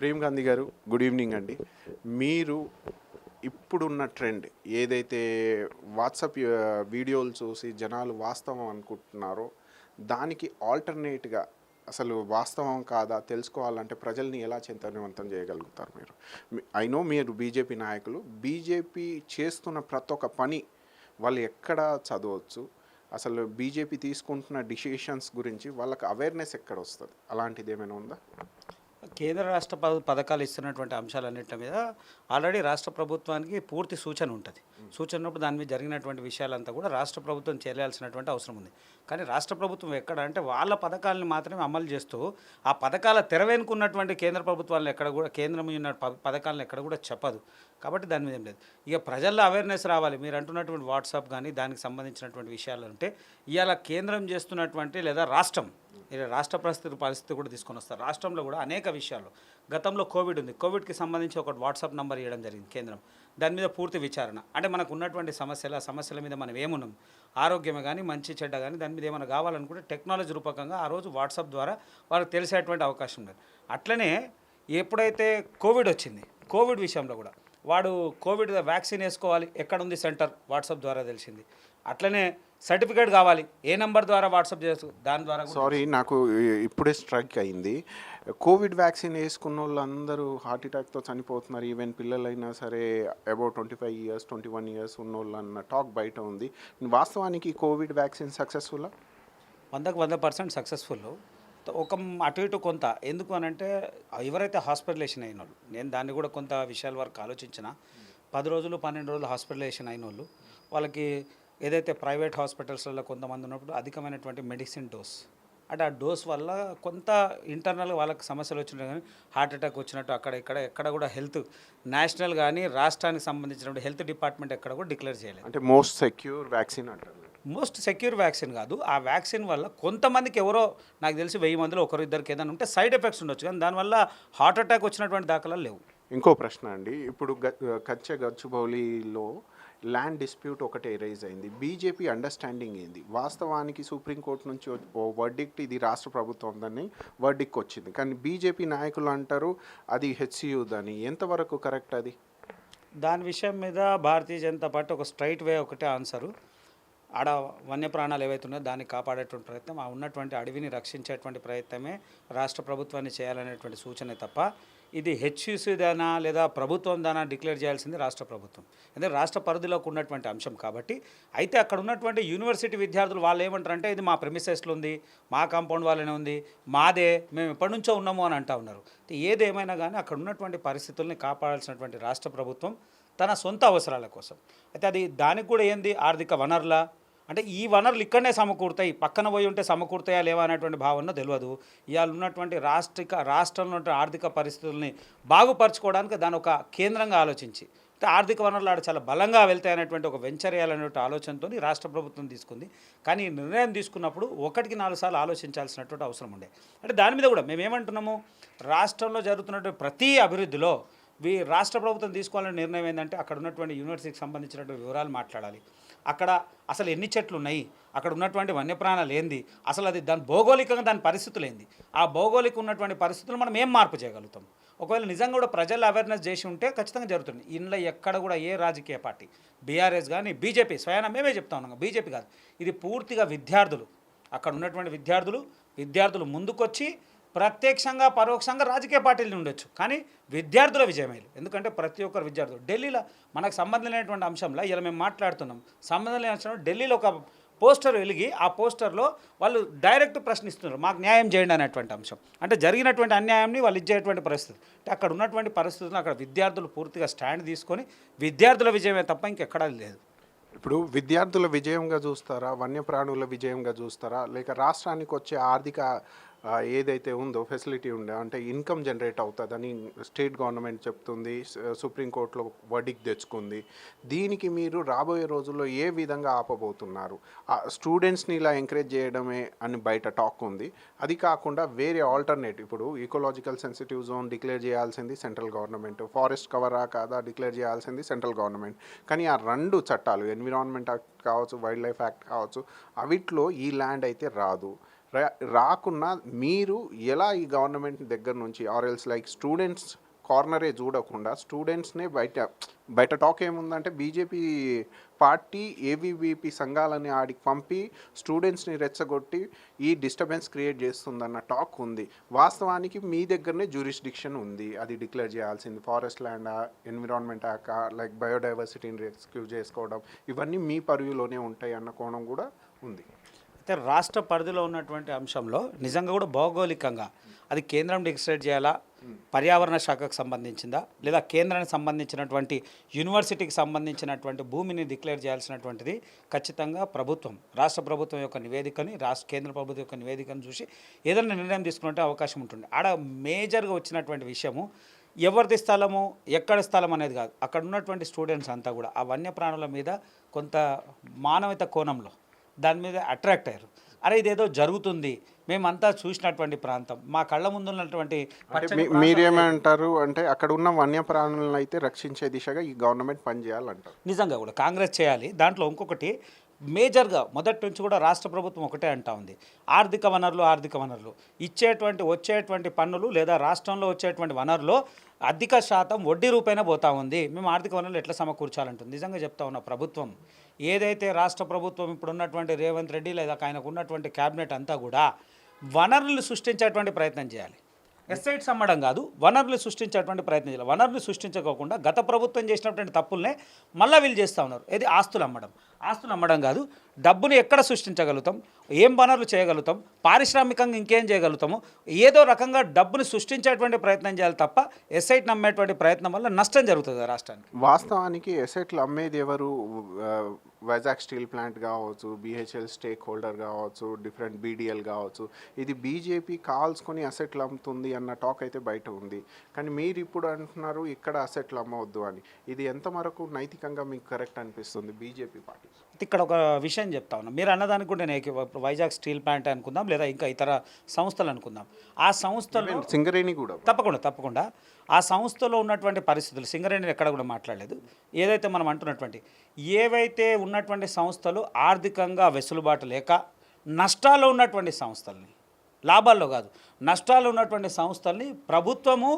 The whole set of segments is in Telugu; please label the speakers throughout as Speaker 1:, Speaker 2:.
Speaker 1: ప్రేమ్ గాంధీ గారు, గుడ్ ఈవినింగ్ అండి. మీరు ఇప్పుడున్న ట్రెండ్ ఏదైతే వాట్సాప్ వీడియోలు చూసి జనాలు వాస్తవం అనుకుంటున్నారో దానికి ఆల్టర్నేట్గా అసలు వాస్తవం కాదా తెలుసుకోవాలంటే ప్రజల్ని ఎలా చైతన్యవంతం చేయగలుగుతారు మీరు? ఐ నో మీరు బీజేపీ నాయకులు. బీజేపీ చేస్తున్న ప్రతి ఒక్క పని వాళ్ళు ఎక్కడ చదవచ్చు, అసలు బీజేపీ తీసుకుంటున్న డిసిషన్స్ గురించి వాళ్ళకి అవేర్నెస్ ఎక్కడ వస్తుంది? అలాంటిది ఏమైనా ఉందా?
Speaker 2: కేంద్ర రాష్ట్ర పథకాలు ఇస్తున్నటువంటి అంశాలన్నింటి మీద ఆల్రెడీ రాష్ట్ర ప్రభుత్వానికి పూర్తి సూచన ఉంటుంది. సూచన ఉన్నప్పుడు దాని మీద జరిగినటువంటి విషయాలంతా కూడా రాష్ట్ర ప్రభుత్వం చేయాల్సినటువంటి అవసరం ఉంది. కానీ రాష్ట్ర ప్రభుత్వం ఎక్కడ అంటే వాళ్ళ పథకాలను మాత్రమే అమలు చేస్తూ ఆ పథకాల తెరవేనుకున్నటువంటి కేంద్ర ప్రభుత్వాలను ఎక్కడ కూడా కేంద్రం ఉన్న పథకాలను ఎక్కడ కూడా చెప్పదు. కాబట్టి దాని మీద ఏం లేదు. ఇక ప్రజల్లో అవేర్నెస్ రావాలి. మీరు అంటున్నటువంటి వాట్సాప్ కానీ దానికి సంబంధించినటువంటి విషయాలు అంటే ఇవాళ కేంద్రం చేస్తున్నటువంటి లేదా రాష్ట్ర పరిస్థితి కూడా తీసుకొని వస్తారు. రాష్ట్రంలో కూడా అనేక విషయాలు గతంలో కోవిడ్ ఉంది. కోవిడ్కి సంబంధించి ఒక వాట్సాప్ నెంబర్ ఇవ్వడం జరిగింది కేంద్రం. దాని మీద పూర్తి విచారణ అంటే మనకు ఉన్నటువంటి సమస్యల మీద మనం ఏమున్నాం, ఆరోగ్యమే కానీ మంచి చెడ్డ కానీ దాని మీద ఏమైనా కావాలనుకుంటే టెక్నాలజీ రూపకంగా ఆ రోజు వాట్సాప్ ద్వారా వాళ్ళకి తెలిసేటువంటి అవకాశం ఉంది. అట్లనే ఎప్పుడైతే కోవిడ్ వచ్చింది, కోవిడ్ విషయంలో కూడా వాడు కోవిడ్ వ్యాక్సిన్ వేసుకోవాలి, ఎక్కడుంది సెంటర్, వాట్సాప్ ద్వారా తెలిసింది. అట్లనే సర్టిఫికేట్ కావాలి, ఏ నెంబర్ ద్వారా వాట్సాప్ చేస్తూ దాని ద్వారా.
Speaker 1: సారీ, నాకు ఇప్పుడే స్ట్రైక్ అయింది. కోవిడ్ వ్యాక్సిన్ వేసుకున్న వాళ్ళందరూ హార్ట్ అటాక్తో చనిపోతున్నారు. ఈవెన్ పిల్లలైనా సరే అబౌట్ 25 ఇయర్స్ 21 ఇయర్స్ ఉన్న వాళ్ళు అన్న టాక్ బయట ఉంది. వాస్తవానికి కోవిడ్ వ్యాక్సిన్ సక్సెస్ఫుల్లా?
Speaker 2: 100% సక్సెస్ఫుల్. ఒక అటు ఇటు కొంత ఎందుకు అనంటే ఎవరైతే హాస్పిటలైజేషన్ అయిన వాళ్ళు, నేను దాన్ని కూడా కొంత విషయాల వరకు ఆలోచించిన 10 రోజులు 12 రోజులు హాస్పిటలైజేషన్ అయిన వాళ్ళు వాళ్ళకి ఏదైతే ప్రైవేట్ హాస్పిటల్స్లో కొంతమంది ఉన్నప్పుడు అధికమైనటువంటి మెడిసిన్ డోస్ అంటే ఆ డోస్ వల్ల కొంత ఇంటర్నల్గా వాళ్ళకి సమస్యలు వచ్చినాయి. కానీ హార్ట్ అటాక్ వచ్చినట్టు ఎక్కడ కూడా హెల్త్ నేషనల్ కానీ రాష్ట్రానికి సంబంధించినటువంటి హెల్త్ డిపార్ట్మెంట్ ఎక్కడ కూడా డిక్లేర్ చేయలేదు.
Speaker 1: అంటే మోస్ట్ సెక్యూర్ వ్యాక్సిన్ అంటారు.
Speaker 2: మోస్ట్ సెక్యూర్ వ్యాక్సిన్ కాదు. ఆ వ్యాక్సిన్ వల్ల కొంతమందికి ఎవరో నాకు తెలిసి 1000 మందిలో ఒకరు ఇద్దరికి ఏదైనా ఉంటే సైడ్ ఎఫెక్ట్స్ ఉండొచ్చు, కానీ దానివల్ల హార్ట్ అటాక్ వచ్చినటువంటి దాఖలాలు లేవు.
Speaker 1: ఇంకో ప్రశ్న అండి, ఇప్పుడు గచ్చిబౌలిలో ల్యాండ్ డిస్ప్యూట్ ఒకటే రైజ్ అయింది. బీజేపీ అండర్స్టాండింగ్ ఏంది? వాస్తవానికి సుప్రీంకోర్టు నుంచి ఓ వర్డిక్ట్ ఇది రాష్ట్ర ప్రభుత్వందని వర్డిక్ట్ వచ్చింది, కానీ బీజేపీ నాయకులు అంటారు అది హెచ్సియుదని. ఎంతవరకు కరెక్ట్ అది?
Speaker 2: దాని విషయం మీద భారతీయ జనతా పార్టీ ఒక స్ట్రైట్ వే ఒకటే ఆన్సరు. ఆడ వన్యప్రాణాలు ఏవైతే ఉన్నాయో దాన్ని కాపాడేటువంటి ప్రయత్నం, ఆ ఉన్నటువంటి అడవిని రక్షించేటువంటి ప్రయత్నమే రాష్ట్ర ప్రభుత్వాన్ని చేయాలనేటువంటి సూచనే తప్ప ఇది హెచ్యుసిదానా లేదా ప్రభుత్వం దానా డిక్లేర్ చేయాల్సింది రాష్ట్ర ప్రభుత్వం. ఎందుకంటే రాష్ట్ర పరిధిలోకి ఉన్నటువంటి అంశం కాబట్టి. అయితే అక్కడ ఉన్నటువంటి యూనివర్సిటీ విద్యార్థులు వాళ్ళు ఏమంటారంటే ఇది మా ప్రెమిసెస్లో ఉంది, మా కాంపౌండ్ వాళ్ళనే ఉంది, మాదే, మేము ఎప్పటి నుంచో ఉన్నాము అని అంటూ ఉన్నారు. ఏదేమైనా కానీ అక్కడ ఉన్నటువంటి పరిస్థితుల్ని కాపాడాల్సినటువంటి రాష్ట్ర ప్రభుత్వం తన సొంత అవసరాల కోసం. అయితే అది దానికి కూడా ఏంది ఆర్థిక వనరుల అంటే ఈ వనరులు ఇక్కడనే సమకూరుతాయి, పక్కన పోయి ఉంటే సమకూరుతాయా లేవా అనేటువంటి భావన తెలియదు. ఇవాళ ఉన్నటువంటి రాష్ట్రంలో ఆర్థిక పరిస్థితుల్ని బాగుపరచుకోవడానికి దాని ఒక కేంద్రంగా ఆలోచించి అంటే ఆర్థిక వనరులు ఆడ చాలా బలంగా వెళ్తాయనేటువంటి ఒక వెంచర్ చేయాలనేటువంటి ఆలోచనతో రాష్ట్ర ప్రభుత్వం తీసుకుంది. కానీ ఈ నిర్ణయం తీసుకున్నప్పుడు 1-4 సార్లు ఆలోచించాల్సినటువంటి అవసరం ఉండే. అంటే దాని మీద కూడా మేమేమంటున్నాము, రాష్ట్రంలో జరుగుతున్నటువంటి ప్రతి అభివృద్ధిలో రాష్ట్ర ప్రభుత్వం తీసుకోవాలనే నిర్ణయం ఏంటంటే అక్కడ ఉన్నటువంటి యూనివర్సిటీకి సంబంధించినటువంటి వివరాలు మాట్లాడాలి. అక్కడ అసలు ఎన్ని చెట్లు ఉన్నాయి, అక్కడ ఉన్నటువంటి వన్యప్రాణాలు ఏంది, అసలు అది దాని భౌగోళికంగా దాని పరిస్థితులు ఏంది, ఆ భౌగోళిక ఉన్నటువంటి పరిస్థితులు మనం ఏం మార్పు చేయగలుగుతాం. ఒకవేళ నిజంగా కూడా ప్రజలు అవేర్నెస్ చేసి ఉంటే ఖచ్చితంగా జరుగుతుంది. ఇందులో ఎక్కడ కూడా ఏ రాజకీయ పార్టీ, బీఆర్ఎస్ కానీ బీజేపీ, స్వయాన మేమే చెప్తా ఉన్నాం, బీజేపీ కాదు, ఇది పూర్తిగా విద్యార్థులు, అక్కడ ఉన్నటువంటి విద్యార్థులు ముందుకొచ్చి ప్రత్యక్షంగా పరోక్షంగా రాజకీయ పార్టీలు ఉండొచ్చు, కానీ విద్యార్థుల విజయమే. ఎందుకంటే ప్రతి ఒక్కరు విద్యార్థులు ఢిల్లీలో మనకు సంబంధం లేనటువంటి అంశంలో ఇలా మేము మాట్లాడుతున్నాం, సంబంధం లేని అంశంలో ఢిల్లీలో ఒక పోస్టర్ వెలిగి ఆ పోస్టర్లో వాళ్ళు డైరెక్ట్ ప్రశ్నిస్తున్నారు మాకు న్యాయం చేయండి అనేటువంటి అంశం. అంటే జరిగినటువంటి అన్యాయాన్ని వాళ్ళు ఇచ్చేటువంటి పరిస్థితి. అంటే అక్కడ ఉన్నటువంటి పరిస్థితులు అక్కడ విద్యార్థులు పూర్తిగా స్టాండ్ తీసుకొని విద్యార్థుల విజయమే తప్ప ఇంకెక్కడా లేదు.
Speaker 1: ఇప్పుడు విద్యార్థుల విజయంగా చూస్తారా, వన్యప్రాణుల విజయంగా చూస్తారా, లేక రాష్ట్రానికి వచ్చే ఆర్థిక ఏదైతే ఉందో ఫెసిలిటీ ఉండే అంటే ఇన్కమ్ జనరేట్ అవుతుందని స్టేట్ గవర్నమెంట్ చెప్తుంది, సుప్రీంకోర్టులో వర్డిక్ట్ తెచ్చుకుంది, దీనికి మీరు రాబోయే రోజుల్లో ఏ విధంగా ఆపబోతున్నారు? స్టూడెంట్స్ని ఇలా ఎంకరేజ్ చేయడమే అని బయట టాక్ ఉంది. అది కాకుండా వేరే ఆల్టర్నేటివ్, ఇప్పుడు ఈకోలాజికల్ సెన్సిటివ్ జోన్ డిక్లేర్ చేయాల్సింది సెంట్రల్ గవర్నమెంట్, ఫారెస్ట్ కవరా కాదా డిక్లేర్ చేయాల్సింది సెంట్రల్ గవర్నమెంట్. కానీ ఆ 2 చట్టాలు, ఎన్విరాన్మెంట్ యాక్ట్ కావచ్చు, వైల్డ్ లైఫ్ యాక్ట్ కావచ్చు, అవిట్లో ఈ ల్యాండ్ అయితే రాదు. రాకున్నా మీరు ఎలా ఈ గవర్నమెంట్ దగ్గర నుంచి ఆర్ఎల్స్ లైక్ స్టూడెంట్స్ కార్నరే చూడకుండా స్టూడెంట్స్నే బయట టాక్ ఏముందంటే బీజేపీ పార్టీ ఏబీవీపీ సంఘాలని ఆడికి పంపి స్టూడెంట్స్ని రెచ్చగొట్టి ఈ డిస్టర్బెన్స్ క్రియేట్ చేస్తుందన్న టాక్ ఉంది. వాస్తవానికి మీ దగ్గరనే జ్యూరిస్డిక్షన్ ఉంది, అది డిక్లేర్ చేయాల్సింది. Forest land, environment act, like బయోడైవర్సిటీని రెస్క్యూ చేసుకోవడం, ఇవన్నీ మీ పరిధిలోనే ఉంటాయి అన్న కోణం కూడా ఉంది.
Speaker 2: అయితే రాష్ట్ర పరిధిలో ఉన్నటువంటి అంశంలో నిజంగా కూడా భౌగోళికంగా అది కేంద్రం డిసైడ్ చేయాలా, పర్యావరణ శాఖకు సంబంధించిందా, లేదా కేంద్రానికి సంబంధించినటువంటి యూనివర్సిటీకి సంబంధించినటువంటి భూమిని డిక్లేర్ చేయాల్సినటువంటిది ఖచ్చితంగా ప్రభుత్వం, రాష్ట్ర ప్రభుత్వం యొక్క నివేదికని, కేంద్ర ప్రభుత్వం యొక్క నివేదికను చూసి ఏదైనా నిర్ణయం తీసుకునే అవకాశం ఉంటుంది. ఆడ మేజర్గా వచ్చినటువంటి విషయము ఎవరిది స్థలము, ఎక్కడ స్థలం అనేది కాదు, అక్కడ ఉన్నటువంటి స్టూడెంట్స్ అంతా కూడా ఆ వన్యప్రాణుల మీద కొంత మానవత కోణంలో దాని మీద అట్రాక్ట్ అయ్యారు. అరే ఇదేదో జరుగుతుంది, మేమంతా చూసినటువంటి ప్రాంతం, మా కళ్ళ ముందు ఉన్నటువంటి
Speaker 1: మీరేమంటారు అంటే అక్కడ ఉన్న వన్యప్రాణులను అయితే రక్షించే దిశగా ఈ గవర్నమెంట్ పనిచేయాలంటారు.
Speaker 2: నిజంగా కూడా కాంగ్రెస్ చేయాలి. దాంట్లో ఇంకొకటి మేజర్గా మొదటి నుంచి కూడా రాష్ట్ర ప్రభుత్వం ఒకటే అంటా ఉంది, ఆర్థిక వనరులు వచ్చేటువంటి పన్నులు లేదా రాష్ట్రంలో వచ్చేటువంటి వనరులు అధిక శాతం వడ్డీ రూపేణ పోతా ఉంది, మేము ఆర్థిక వనరులు ఎట్లా సమకూర్చాలంటుంది. నిజంగా చెప్తా ఉన్న ప్రభుత్వం ఏదైతే రాష్ట్ర ప్రభుత్వం ఇప్పుడు ఉన్నటువంటి రేవంత్ రెడ్డి లేదా ఆయనకు ఉన్నటువంటి క్యాబినెట్ అంతా కూడా వనరులు సృష్టించేటువంటి ప్రయత్నం చేయాలి. ఎస్ఐట్స్ అమ్మడం కాదు, వనరులు సృష్టించేటువంటి ప్రయత్నం చేయాలి. వనరులు సృష్టించకోకుండా గత ప్రభుత్వం చేసినటువంటి తప్పుల్నే మళ్ళీ వీళ్ళు చేస్తూ ఉన్నారు. ఇది ఆస్తులు అమ్మడం కాదు, డబ్బుని ఎక్కడ సృష్టించగలుగుతాం, ఏం వనరులు చేయగలుగుతాం, పారిశ్రామికంగా ఇంకేం చేయగలుగుతాము, ఏదో రకంగా డబ్బుని సృష్టించేటువంటి ప్రయత్నం చేయాలి తప్ప ఎస్ఐట్ని అమ్మేటువంటి ప్రయత్నం వల్ల నష్టం జరుగుతుంది రాష్ట్రానికి.
Speaker 1: వాస్తవానికి ఎస్ఐట్లు అమ్మేది ఎవరు? వైజాగ్ స్టీల్ ప్లాంట్ కావచ్చు, బిహెచ్ఎల్ స్టేక్ హోల్డర్ కావచ్చు, డిఫరెంట్ బీడీఎల్ కావచ్చు, ఇది బీజేపీ కాల్చుకొని అసెట్లు అమ్ముతుంది అన్న టాక్ అయితే బయట ఉంది. కానీ మీరు ఇప్పుడు అంటున్నారు ఇక్కడ అసెట్లు అమ్మవద్దు అని. ఇది ఎంతవరకు నైతికంగా మీకు కరెక్ట్ అనిపిస్తుంది బీజేపీ పార్టీ?
Speaker 2: ఇక్కడ ఒక విషయం చెప్తా ఉన్నా, మీరు అన్నదానికి కూడా నేను ఇప్పుడు వైజాగ్ స్టీల్ ప్లాంట్ అనుకుందాం, లేదా ఇంకా ఇతర సంస్థలు అనుకుందాం. ఆ సంస్థలు
Speaker 1: సింగరేణి కూడా
Speaker 2: తప్పకుండా ఆ సంస్థలో ఉన్నటువంటి పరిస్థితులు, సింగరేణిని ఎక్కడ కూడా మాట్లాడలేదు, ఏదైతే మనం అంటున్నటువంటి ఏవైతే ఉన్నటువంటి సంస్థలు ఆర్థికంగా వెసులుబాటు లేక నష్టాల్లో ఉన్నటువంటి సంస్థల్ని, లాభాల్లో కాదు నష్టాల్లో ఉన్నటువంటి సంస్థల్ని ప్రభుత్వము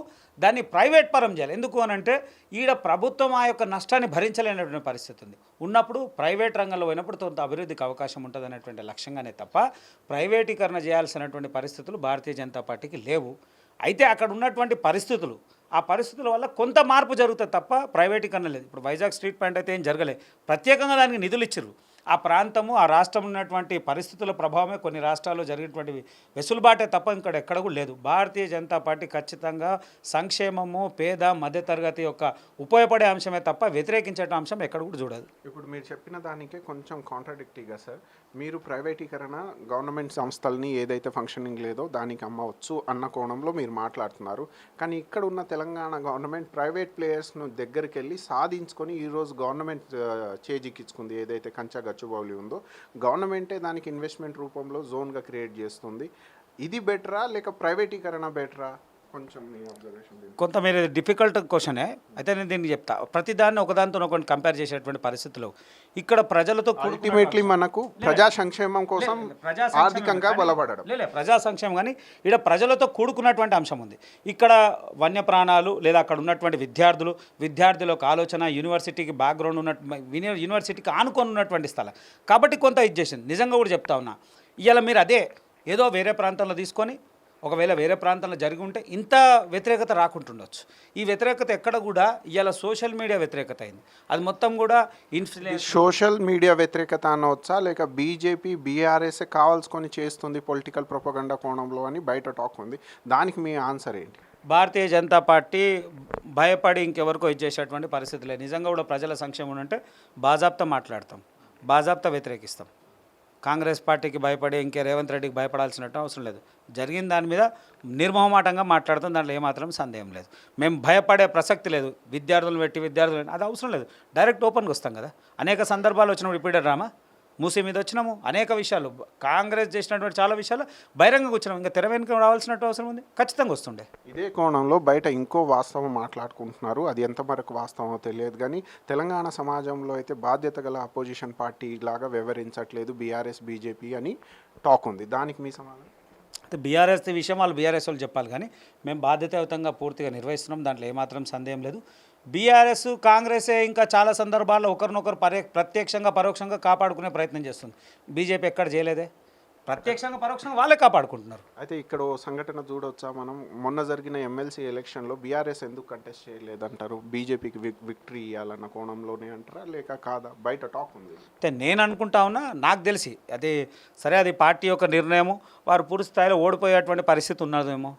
Speaker 2: దాన్ని ప్రైవేట్ పరం చేయాలి. ఎందుకు అనంటే ఈడ ప్రభుత్వం ఆ యొక్క నష్టాన్ని భరించలేనటువంటి పరిస్థితి ఉంది. ఉన్నప్పుడు ప్రైవేట్ రంగంలో పోయినప్పుడు కొంత అభివృద్ధికి అవకాశం ఉంటుంది అనేటువంటి లక్ష్యంగానే తప్ప ప్రైవేటీకరణ చేయాల్సినటువంటి పరిస్థితులు భారతీయ జనతా పార్టీకి లేవు. అయితే అక్కడ ఉన్నటువంటి పరిస్థితులు, ఆ పరిస్థితుల వల్ల కొంత మార్పు జరుగుతుంది తప్ప ప్రైవేటీకరణ లేదు. ఇప్పుడు వైజాగ్ స్ట్రీట్ ప్లాంట్ అయితే ఏం జరగలేదు, ప్రత్యేకంగా దానికి నిధులు ఇచ్చారు. ఆ ప్రాంతము, ఆ రాష్ట్రం ఉన్నటువంటి పరిస్థితుల ప్రభావమే కొన్ని రాష్ట్రాల్లో జరిగినటువంటి వెసులుబాటే తప్ప ఇక్కడ ఎక్కడ కూడా లేదు. భారతీయ జనతా పార్టీ ఖచ్చితంగా సంక్షేమము, పేద మధ్యతరగతి యొక్క ఉపయోగపడే అంశమే తప్ప వ్యతిరేకించే అంశం ఎక్కడ కూడా చూడదు.
Speaker 1: ఇప్పుడు మీరు చెప్పిన దానికే కొంచెం కాంట్రాడిక్టీగా సార్, మీరు ప్రైవేటీకరణ గవర్నమెంట్ సంస్థల్ని ఏదైతే ఫంక్షనింగ్ లేదో దానికి అమ్మవచ్చు అన్న కోణంలో మీరు మాట్లాడుతున్నారు. కానీ ఇక్కడ ఉన్న తెలంగాణ గవర్నమెంట్ ప్రైవేట్ ప్లేయర్స్ను దగ్గరికి వెళ్ళి సాధించుకొని ఈరోజు గవర్నమెంట్ చేజిక్కించుకుంది. ఏదైతే కంచా గచ్చిబౌలి ఉందో గవర్నమెంటే దానికి ఇన్వెస్ట్మెంట్ రూపంలో జోన్గా క్రియేట్ చేస్తుంది. ఇది బెటరా లేక ప్రైవేటీకరణ బెటరా? కొంచెం మీ అబ్జర్వేషన్.
Speaker 2: కొంత మీరు డిఫికల్ట్ క్వశ్చనే, అయితే నేను దీన్ని చెప్తా. ప్రతిదాన్ని ఒకదానితో ఒకటి కంపేర్ చేసేటువంటి పరిస్థితులు ఇక్కడ ప్రజలతో
Speaker 1: అల్టిమేట్లీ మనకు ప్రజా సంక్షేమం కోసం ఆర్థికంగా బలపడడం
Speaker 2: ప్రజా సంక్షేమం, కానీ ఇక్కడ ప్రజలతో కూడుకున్నటువంటి అంశం ఉంది. ఇక్కడ వన్యప్రాణాలు లేదా అక్కడ ఉన్నటువంటి విద్యార్థుల యొక్క ఆలోచన, యూనివర్సిటీకి బ్యాక్గ్రౌండ్ ఉన్న యూనివర్సిటీకి ఆనుకొని ఉన్నటువంటి స్థలం కాబట్టి కొంత ఇది చేసింది. నిజంగా కూడా చెప్తా ఉన్నా, ఇవాళ మీరు అదే ఏదో వేరే ప్రాంతంలో తీసుకొని ఒకవేళ వేరే ప్రాంతంలో జరిగి ఉంటే ఇంత వ్యతిరేకత రాకుంటుండొచ్చు. ఈ వ్యతిరేకత ఎక్కడ కూడా ఇవాళ సోషల్ మీడియా వ్యతిరేకత అయింది. అది మొత్తం కూడా
Speaker 1: సోషల్ మీడియా వ్యతిరేకత అనవచ్చా లేక బీజేపీ బీఆర్ఎస్ కావాల్సుకొని చేస్తుంది పొలిటికల్ ప్రొపగండా కోణంలో అని బయట టాక్ ఉంది. దానికి మీ ఆన్సర్ ఏంటి?
Speaker 2: భారతీయ జనతా పార్టీ భయపడి ఇంకెవరికో ఇచ్చేసేటువంటి పరిస్థితి లేదు. నిజంగా కూడా ప్రజల సంక్షేమం అంటే బాజాబ్తా మాట్లాడతాం, బాజాబ్తా వ్యతిరేకిస్తాం. కాంగ్రెస్ పార్టీకి భయపడి ఇంకే రేవంత్ రెడ్డికి భయపడాల్సినట్టు అవసరం లేదు. జరిగిన దాని మీద నిర్మోహమాటంగా మాట్లాడతాం, దాంట్లో ఏమాత్రం సందేహం లేదు. మేము భయపడే ప్రసక్తి లేదు. విద్యార్థులు అది అవసరం లేదు. డైరెక్ట్ ఓపెన్గా వస్తాం కదా. అనేక సందర్భాలు వచ్చినప్పుడు రిపీటెడ్ రామా మూసీ మీద వచ్చినాము, అనేక విషయాలు కాంగ్రెస్ చేసినటువంటి చాలా విషయాలు బహిరంగంగా వచ్చినాము. ఇంకా తెర వెనుక రావాల్సినట్టు అవసరం ఉంది, ఖచ్చితంగా వస్తుండే.
Speaker 1: ఇదే కోణంలో బయట ఇంకో వాస్తవం మాట్లాడుకుంటున్నారు, అది ఎంతవరకు వాస్తవమో తెలియదు కానీ తెలంగాణ సమాజంలో అయితే బాధ్యత గల అపోజిషన్ పార్టీ లాగా వ్యవహరించట్లేదు బీఆర్ఎస్ బీజేపీ అని టాక్ ఉంది. దానికి మీ సమాధానం?
Speaker 2: అయితే బీఆర్ఎస్ విషయం వాళ్ళు బీఆర్ఎస్ వాళ్ళు చెప్పాలి, కానీ మేము బాధ్యతాయుతంగా పూర్తిగా నిర్వహిస్తున్నాం, దాంట్లో ఏమాత్రం సందేహం లేదు. బీఆర్ఎస్ కాంగ్రెసే ఇంకా చాలా సందర్భాల్లో ఒకరినొకరు ప్రత్యక్షంగా పరోక్షంగా కాపాడుకునే ప్రయత్నం చేస్తుంది. బీజేపీ ఎక్కడ చేయలేదే, ప్రత్యక్షంగా పరోక్షంగా వాళ్ళే కాపాడుకుంటున్నారు.
Speaker 1: అయితే ఇక్కడ ఓ సంఘటన చూడొచ్చా మనం, మొన్న జరిగిన ఎమ్మెల్సీ ఎలక్షన్లో బీఆర్ఎస్ ఎందుకు కంటెస్ట్ చేయలేదంటారు? బీజేపీకి విక్టరీ ఇవ్వాలన్న కోణంలోనే అంటారా లేక కాదా? బయట టాక్ ఉంది.
Speaker 2: అయితే నేను అనుకుంటా ఉన్నా, నాకు తెలిసి అది సరే, అది పార్టీ యొక్క నిర్ణయము, వారు పూర్తి స్థాయిలో ఓడిపోయేటువంటి పరిస్థితి ఉన్నదేమో,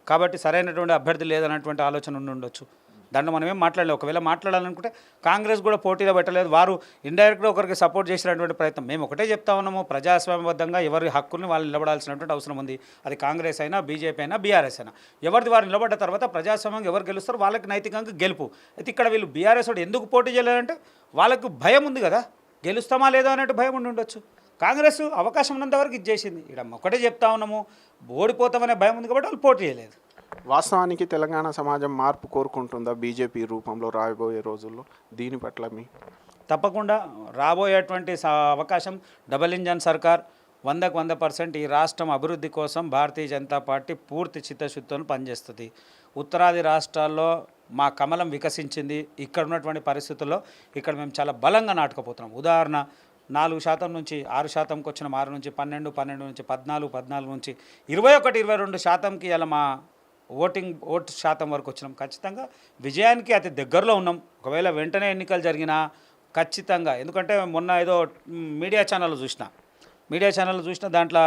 Speaker 2: కాబట్టి సరైనటువంటి అభ్యర్థి లేదన్నటువంటి ఆలోచన ఉండి ఉండొచ్చు. దాంట్లో మనం ఏం మాట్లాడలేదు. ఒకవేళ మాట్లాడాలనుకుంటే కాంగ్రెస్ కూడా పోటీలో పెట్టలేదు, వారు ఇండైరెక్ట్గా ఒకరికి సపోర్ట్ చేసినటువంటి ప్రయత్నం. మేము ఒకటే చెప్తా ఉన్నాము, ప్రజాస్వామ్యబద్ధంగా ఎవరి హక్కుల్ని వాళ్ళు నిలబడాల్సినటువంటి అవసరం ఉంది. అది కాంగ్రెస్ అయినా, బీజేపీ అయినా, బీఆర్ఎస్ అయినా, ఎవరిది వారు నిలబడ్డ తర్వాత ప్రజాస్వామ్యంగా ఎవరు గెలుస్తారో వాళ్ళకి నైతికంగా గెలుపు. అయితే ఇక్కడ వీళ్ళు బీఆర్ఎస్ వాడు ఎందుకు పోటీ చేయలేదంటే వాళ్ళకు భయం ఉంది కదా, గెలుస్తామా లేదా అన్నట్టు భయం ఉండి ఉండొచ్చు. కాంగ్రెస్ అవకాశం ఉన్నంతవరకు ఇది చేసింది. ఇక్కడ ఒకటే చెప్తా ఉన్నాము, ఓడిపోతామనే భయం ఉంది కాబట్టి వాళ్ళు పోటీ చేయలేదు.
Speaker 1: వాస్తవానికి తెలంగాణ సమాజం మార్పు కోరుకుంటుందా బీజేపీ రూపంలో రాబోయే రోజుల్లో? దీని పట్ల మీ
Speaker 2: తప్పకుండా రాబోయేటువంటి అవకాశం డబుల్ ఇంజన్ సర్కార్ 100కు 100% ఈ రాష్ట్రం అభివృద్ధి కోసం భారతీయ జనతా పార్టీ పూర్తి చిత్తశుద్ధితో పనిచేస్తుంది. ఉత్తరాది రాష్ట్రాల్లో మా కమలం వికసించింది. ఇక్కడ ఉన్నటువంటి పరిస్థితుల్లో ఇక్కడ మేము చాలా బలంగా నాటుకుపోతున్నాం. ఉదాహరణ, 4% నుంచి 6%కి వచ్చిన 6 నుంచి 12, 12 నుంచి 14, 14 నుంచి 21, 22%కి ఇలా మా ఓటు శాతం వరకు వచ్చినాం. ఖచ్చితంగా విజయానికి అతి దగ్గరలో ఉన్నాం. ఒకవేళ వెంటనే ఎన్నికలు జరిగినా ఖచ్చితంగా, ఎందుకంటే మొన్న ఏదో మీడియా ఛానల్ చూసిన దాంట్లో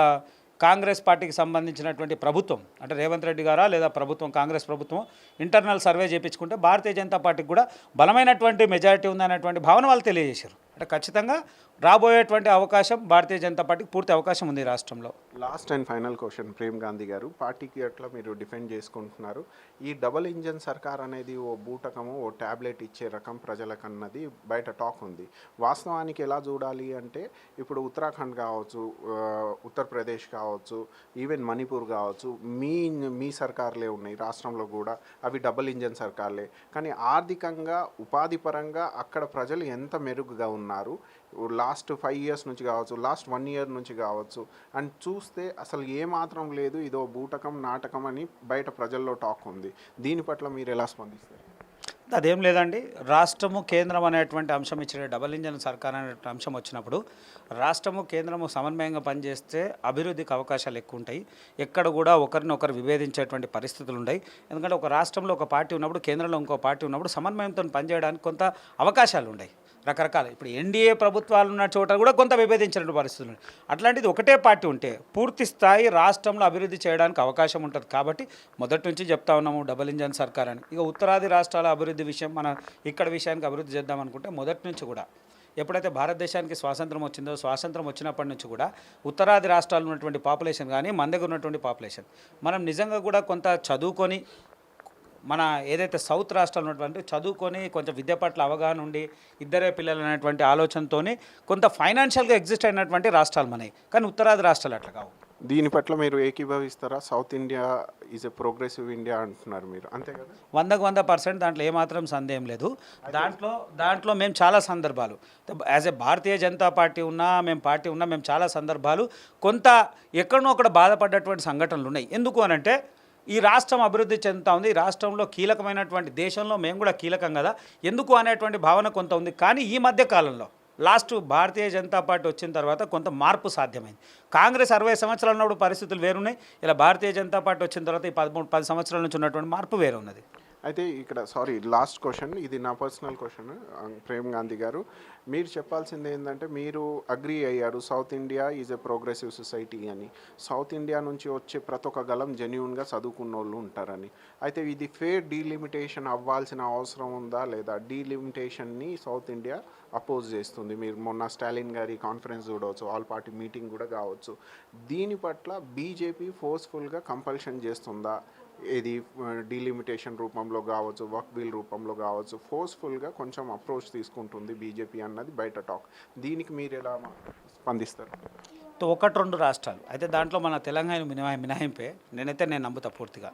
Speaker 2: కాంగ్రెస్ పార్టీకి సంబంధించినటువంటి ప్రభుత్వం అంటే రేవంత్ రెడ్డి గారా లేదా ప్రభుత్వం కాంగ్రెస్ ప్రభుత్వం ఇంటర్నల్ సర్వే చేయించుకుంటే భారతీయ జనతా పార్టీకి కూడా బలమైనటువంటి మెజారిటీ ఉందనేటువంటి భావన వాళ్ళు తెలియజేశారు. అంటే ఖచ్చితంగా రాబోయేటువంటి అవకాశం భారతీయ జనతా పార్టీకి పూర్తి అవకాశం ఉంది రాష్ట్రంలో.
Speaker 1: Last and final question Prem Gandhi గారు, పార్టీకి ఎట్లా మీరు డిఫెండ్ చేసుకుంటున్నారు? ఈ డబుల్ ఇంజన్ సర్కార్ అనేది ఓ బూటకము, ఓ ట్యాబ్లెట్ ఇచ్చే రకం ప్రజలకన్నది బయట టాక్ ఉంది. వాస్తవానికి ఎలా చూడాలి అంటే, ఇప్పుడు ఉత్తరాఖండ్ కావచ్చు, ఉత్తరప్రదేశ్ కావచ్చు, ఈవెన్ మణిపూర్ కావచ్చు, మీ సర్కార్లే ఉన్నాయి రాష్ట్రంలో కూడా, అవి డబుల్ ఇంజన్ సర్కార్లే. కానీ ఆర్థికంగా ఉపాధి పరంగా అక్కడ ప్రజలు ఎంత మెరుగుగా ఉన్నారు లాస్ట్ 5 years నుంచి కావచ్చు, లాస్ట్ 1 year నుంచి కావచ్చు అని చూస్తే అసలు ఏమాత్రం లేదు, ఇదో బూటకం నాటకం అని బయట ప్రజల్లో టాక్ ఉంది. దీని పట్ల మీరు ఎలా స్పందిస్తారు?
Speaker 2: అదేం లేదండి, రాష్ట్రము కేంద్రం అనేటువంటి అంశం ఇచ్చే డబుల్ ఇంజన్ సర్కార్ అనే అంశం వచ్చినప్పుడు రాష్ట్రము కేంద్రము సమన్వయంగా పనిచేస్తే అభివృద్ధికి అవకాశాలు ఎక్కువ ఉంటాయి. ఎక్కడ కూడా ఒకరినొకరు విభేదించేటువంటి పరిస్థితులు ఉన్నాయి. ఎందుకంటే ఒక రాష్ట్రంలో ఒక పార్టీ ఉన్నప్పుడు, కేంద్రంలో ఇంకో పార్టీ ఉన్నప్పుడు సమన్వయంతో పనిచేయడానికి కొంత అవకాశాలు ఉన్నాయి. రకరకాల ఇప్పుడు ఎన్డీఏ ప్రభుత్వాలు ఉన్న చోట కూడా కొంత విభేదించినటువంటి పరిస్థితులు ఉన్నాయి. అట్లాంటిది ఒకటే పార్టీ ఉంటే పూర్తి స్థాయి రాష్ట్రంలో అభివృద్ధి చేయడానికి అవకాశం ఉంటుంది. కాబట్టి మొదటి నుంచి చెప్తా ఉన్నాము డబుల్ ఇంజన్ సర్కార్ అని. ఇక ఉత్తరాది రాష్ట్రాల అభివృద్ధి విషయం, మన ఇక్కడ విషయానికి అభివృద్ధి చేద్దామనుకుంటే మొదటి నుంచి కూడా ఎప్పుడైతే భారతదేశానికి స్వాతంత్రం వచ్చిందో, స్వాతంత్రం వచ్చినప్పటి నుంచి కూడా ఉత్తరాది రాష్ట్రాల్లో ఉన్నటువంటి పాపులేషన్ కానీ మన దగ్గర ఉన్నటువంటి పాపులేషన్, మనం నిజంగా కూడా కొంత చదువుకొని, మన ఏదైతే సౌత్ రాష్ట్రాలు ఉన్నటువంటి చదువుకొని కొంచెం విద్య పట్ల అవగాహన ఉండి ఇద్దరే పిల్లలు అనేటువంటి ఆలోచనతో కొంత ఫైనాన్షియల్గా ఎగ్జిస్ట్ అయినటువంటి రాష్ట్రాలు మనవి. కానీ ఉత్తరాది రాష్ట్రాలు అట్లా కావు.
Speaker 1: దీని పట్ల మీరు ఏకీభవిస్తారా? South India is a progressive India అంటున్నారు మీరు, అంతే కదా?
Speaker 2: 100కు 100% దాంట్లో ఏమాత్రం సందేహం లేదు. దాంట్లో మేము చాలా సందర్భాలు as a Bharatiya Janata party ఉన్నా, మేము చాలా సందర్భాలు కొంత ఎక్కడనో అక్కడ బాధపడ్డటువంటి సంఘటనలు ఉన్నాయి. ఎందుకు అనంటే ఈ రాష్ట్రం అభివృద్ధి చెందుతూ ఉంది, ఈ రాష్ట్రంలో కీలకమైనటువంటి, దేశంలో మేము కూడా కీలకం కదా ఎందుకు అనేటువంటి భావన కొంత ఉంది. కానీ ఈ మధ్య కాలంలో లాస్ట్ భారతీయ జనతా పార్టీ వచ్చిన తర్వాత కొంత మార్పు సాధ్యమైంది. కాంగ్రెస్ 60 సంవత్సరాలు ఉన్నప్పుడు పరిస్థితులు వేరున్నాయి, ఇలా భారతీయ జనతా పార్టీ వచ్చిన తర్వాత ఈ 13-10 సంవత్సరాల నుంచి ఉన్నటువంటి మార్పు వేరు ఉన్నది.
Speaker 1: అయితే ఇక్కడ లాస్ట్ క్వశ్చన్, ఇది నా పర్సనల్ క్వశ్చన్ ప్రేమ్ గాంధీ గారు, మీరు చెప్పాల్సింది ఏంటంటే, మీరు అగ్రీ అయ్యారు south India is a progressive society అని. సౌత్ ఇండియా నుంచి వచ్చే ప్రతి ఒక్క గలం జెన్యూన్గా చదువుకున్న వాళ్ళు ఉంటారని. అయితే ఇది ఫేర్ డీలిమిటేషన్ అవ్వాల్సిన అవసరం ఉందా లేదా? డీలిమిటేషన్ని సౌత్ ఇండియా అపోజ్ చేస్తుంది. మీరు మొన్న స్టాలిన్ గారి కాన్ఫరెన్స్ చూడవచ్చు, ఆల్ పార్టీ మీటింగ్ కూడా కావచ్చు. దీని పట్ల బీజేపీ ఫోర్స్ఫుల్గా కంపల్షన్ చేస్తుందా? ఇది డీలిమిటేషన్ రూపంలో కావచ్చు, వర్క్ బిల్ రూపంలో కావచ్చు, ఫోర్స్ఫుల్గా కొంచెం అప్రోచ్ తీసుకుంటుంది బీజేపీ అన్నది బయట టాక్. దీనికి మీరు ఎలా స్పందిస్తారు?
Speaker 2: ఒకటి రెండు రాష్ట్రాలు అయితే దాంట్లో మన తెలంగాణ మినహాయింపే నేను నమ్ముతా పూర్తిగా.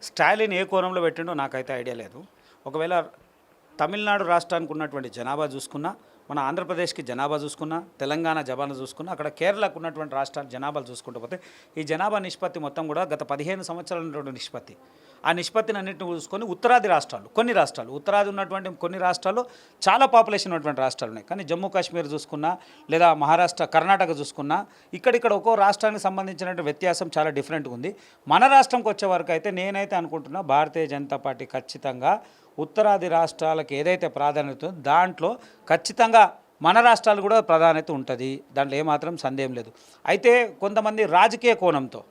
Speaker 2: స్టాలిన్ ఏ కోణంలో పెట్టిండో నాకైతే ఐడియా లేదు. ఒకవేళ తమిళనాడు రాష్ట్రానికి ఉన్నటువంటి జనాభా చూసుకున్నా, మన ఆంధ్రప్రదేశ్కి జనాభా చూసుకున్నా, తెలంగాణ జనాభా చూసుకున్నా, అక్కడ కేరళకు ఉన్నటువంటి రాష్ట్రాల జనాభాలు చూసుకుంటూ పోతే ఈ జనాభా నిష్పత్తి మొత్తం కూడా గత 15 సంవత్సరాల ఉన్నటువంటి నిష్పత్తి. ఆ నిష్పత్తిని అన్నింటిని చూసుకొని ఉత్తరాది రాష్ట్రాలు, కొన్ని రాష్ట్రాలు, ఉత్తరాది ఉన్నటువంటి కొన్ని రాష్ట్రాల్లో చాలా పాపులేషన్ ఉన్నటువంటి రాష్ట్రాలు ఉన్నాయి. కానీ జమ్మూ కాశ్మీర్ చూసుకున్నా, లేదా మహారాష్ట్ర, కర్ణాటక చూసుకున్నా, ఇక్కడిక్కడ ఒక్కో రాష్ట్రానికి సంబంధించినటువంటి వ్యత్యాసం చాలా డిఫరెంట్గా ఉంది. మన రాష్ట్రంకి వచ్చే వరకు అయితే నేనైతే అనుకుంటున్నా భారతీయ జనతా పార్టీ ఖచ్చితంగా ఉత్తరాది రాష్ట్రాలకు ఏదైతే ప్రాధాన్యత ఉందో దాంట్లో ఖచ్చితంగా మన రాష్ట్రాలు కూడా ప్రాధాన్యత ఉంటుంది. దాంట్లో ఏమాత్రం సందేహం లేదు. అయితే కొంతమంది రాజకీయ కోణంతో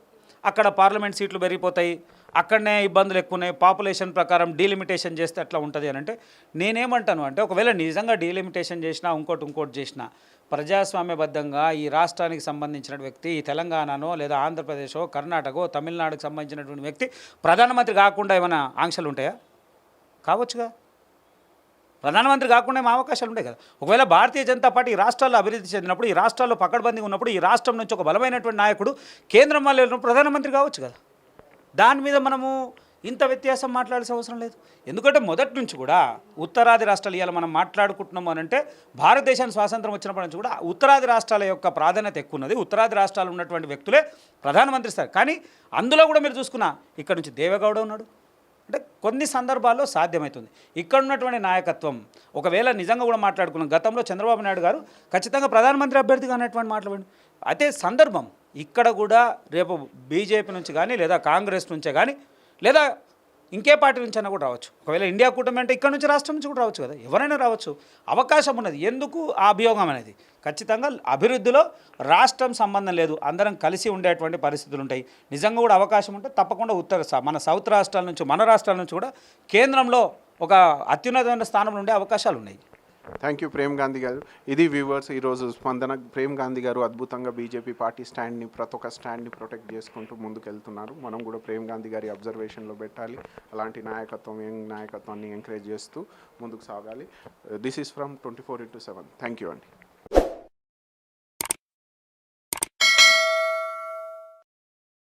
Speaker 2: అక్కడ పార్లమెంట్ సీట్లు పెరిగిపోతాయి, అక్కడనే ఇబ్బందులు ఎక్కువ ఉన్నాయి, పాపులేషన్ ప్రకారం డీలిమిటేషన్ చేస్తే అట్లా ఉంటుంది అని అంటే నేనేమంటాను అంటే, ఒకవేళ నిజంగా డీలిమిటేషన్ చేసినా ఇంకోటి చేసినా ప్రజాస్వామ్యబద్ధంగా ఈ రాష్ట్రానికి సంబంధించిన వ్యక్తి, ఈ తెలంగాణనో లేదా ఆంధ్రప్రదేశో కర్ణాటకో తమిళనాడుకు సంబంధించినటువంటి వ్యక్తి ప్రధానమంత్రి కాకుండా ఏమైనా ఆంక్షలు ఉంటాయా? కావచ్చుగా. ప్రధానమంత్రి కాకుండా ఏమో అవకాశాలు ఉంటాయి కదా. ఒకవేళ భారతీయ జనతా పార్టీ ఈ రాష్ట్రాల్లో అభివృద్ధి చెందినప్పుడు, ఈ రాష్ట్రాల్లో పకడ్బందీగా ఉన్నప్పుడు, ఈ రాష్ట్రం నుంచి ఒక బలమైనటువంటి నాయకుడు కేంద్రం వల్ల వెళ్ళినప్పుడు ప్రధానమంత్రి కావచ్చు కదా. దాని మీద మనము ఇంత వ్యత్యాసం మాట్లాడాల్సిన అవసరం లేదు. ఎందుకంటే మొదటి నుంచి కూడా ఉత్తరాది రాష్ట్రాలు ఇవాళ మనం మాట్లాడుకుంటున్నాము అని అంటే, భారతదేశానికి స్వాతంత్రం వచ్చినప్పటి నుంచి కూడా ఉత్తరాది రాష్ట్రాల యొక్క ప్రాధాన్యత ఎక్కువ ఉన్నది. ఉత్తరాది రాష్ట్రాలు ఉన్నటువంటి వ్యక్తులే ప్రధానమంత్రి ఇస్తారు. కానీ అందులో కూడా మీరు చూసుకున్నా ఇక్కడ నుంచి దేవేగౌడ ఉన్నాడు. అంటే కొన్ని సందర్భాల్లో సాధ్యమవుతుంది. ఇక్కడ ఉన్నటువంటి నాయకత్వం ఒకవేళ నిజంగా కూడా మాట్లాడుకున్నాం, గతంలో చంద్రబాబు నాయుడు గారు ఖచ్చితంగా ప్రధానమంత్రి అభ్యర్థిగా అనేటువంటి మాట్లాడండి. అయితే సందర్భం ఇక్కడ కూడా రేపు బీజేపీ నుంచి కానీ, లేదా కాంగ్రెస్ నుంచే కానీ, లేదా ఇంకే పార్టీ నుంచి అయినా కూడా రావచ్చు. ఒకవేళ ఇండియా కూటమి అంటే ఇక్కడ నుంచి రాష్ట్రం నుంచి కూడా రావచ్చు కదా, ఎవరైనా రావచ్చు, అవకాశం ఉన్నది. ఎందుకు ఆ అభియోగం అనేది? ఖచ్చితంగా అభివృద్ధిలో రాష్ట్రం సంబంధం లేదు, అందరం కలిసి ఉండేటువంటి పరిస్థితులు ఉంటాయి. నిజంగా కూడా అవకాశం ఉంటే తప్పకుండా మన సౌత్ రాష్ట్రాల నుంచి, మన రాష్ట్రాల నుంచి కూడా కేంద్రంలో ఒక అత్యున్నతమైన స్థానంలో ఉండే అవకాశాలు ఉన్నాయి.
Speaker 1: థ్యాంక్ యూ ప్రేమ్ గాంధీ గారు. ఇది వ్యూవర్స్ ఈరోజు స్పందన. ప్రేమ్ గాంధీ గారు అద్భుతంగా బీజేపీ పార్టీ స్టాండ్ని, ప్రతి ఒక్క స్టాండ్ని ప్రొటెక్ట్ చేసుకుంటూ ముందుకు వెళ్తున్నారు. మనం కూడా ప్రేమ్ గాంధీ గారి అబ్జర్వేషన్లో పెట్టాలి. అలాంటి నాయకత్వం, యంగ్ నాయకత్వాన్ని ఎంకరేజ్ చేస్తూ ముందుకు సాగాలి. This is from 24/7. Thank you అండి.